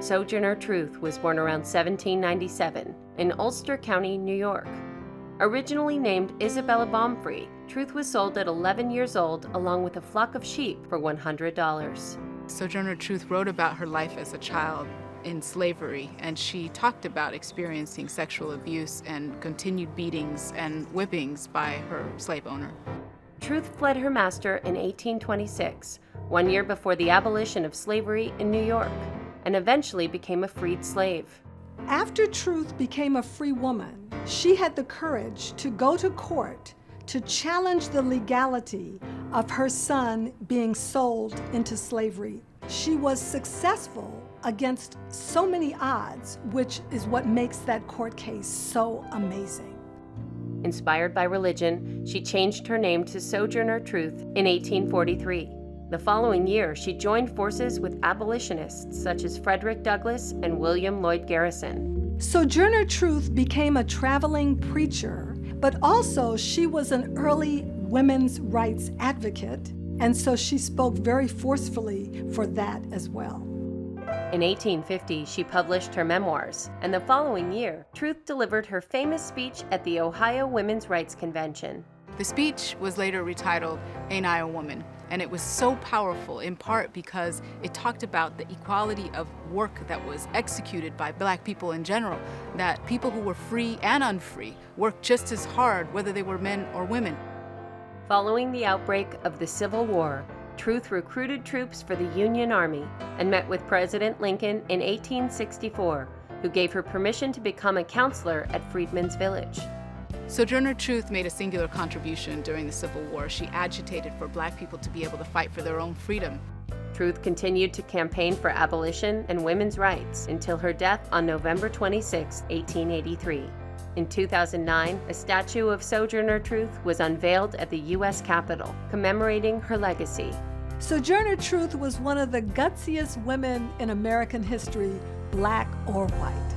Sojourner Truth was born around 1797 in Ulster County, New York. Originally named Isabella Baumfree, Truth was sold at 11 years old along with a flock of sheep for $100. Sojourner Truth wrote about her life as a child in slavery, and she talked about experiencing sexual abuse and continued beatings and whippings by her slave owner. Truth fled her master in 1826, 1 year before the abolition of slavery in New York, and eventually became a freed slave. After Truth became a free woman, she had the courage to go to court to challenge the legality of her son being sold into slavery. She was successful against so many odds, which is what makes that court case so amazing. Inspired by religion, she changed her name to Sojourner Truth in 1843. The following year, she joined forces with abolitionists such as Frederick Douglass and William Lloyd Garrison. Sojourner Truth became a traveling preacher, but also she was an early women's rights advocate, and so she spoke very forcefully for that as well. In 1850, she published her memoirs, and the following year, Truth delivered her famous speech at the Ohio Women's Rights Convention. The speech was later retitled, "Ain't I a Woman?" And it was so powerful in part because it talked about the equality of work that was executed by Black people in general, that people who were free and unfree worked just as hard whether they were men or women. Following the outbreak of the Civil War, Truth recruited troops for the Union Army and met with President Lincoln in 1864, who gave her permission to become a counselor at Freedmen's Village. Sojourner Truth made a singular contribution during the Civil War. She agitated for Black people to be able to fight for their own freedom. Truth continued to campaign for abolition and women's rights until her death on November 26, 1883. In 2009, a statue of Sojourner Truth was unveiled at the U.S. Capitol, commemorating her legacy. Sojourner Truth was one of the gutsiest women in American history, Black or white.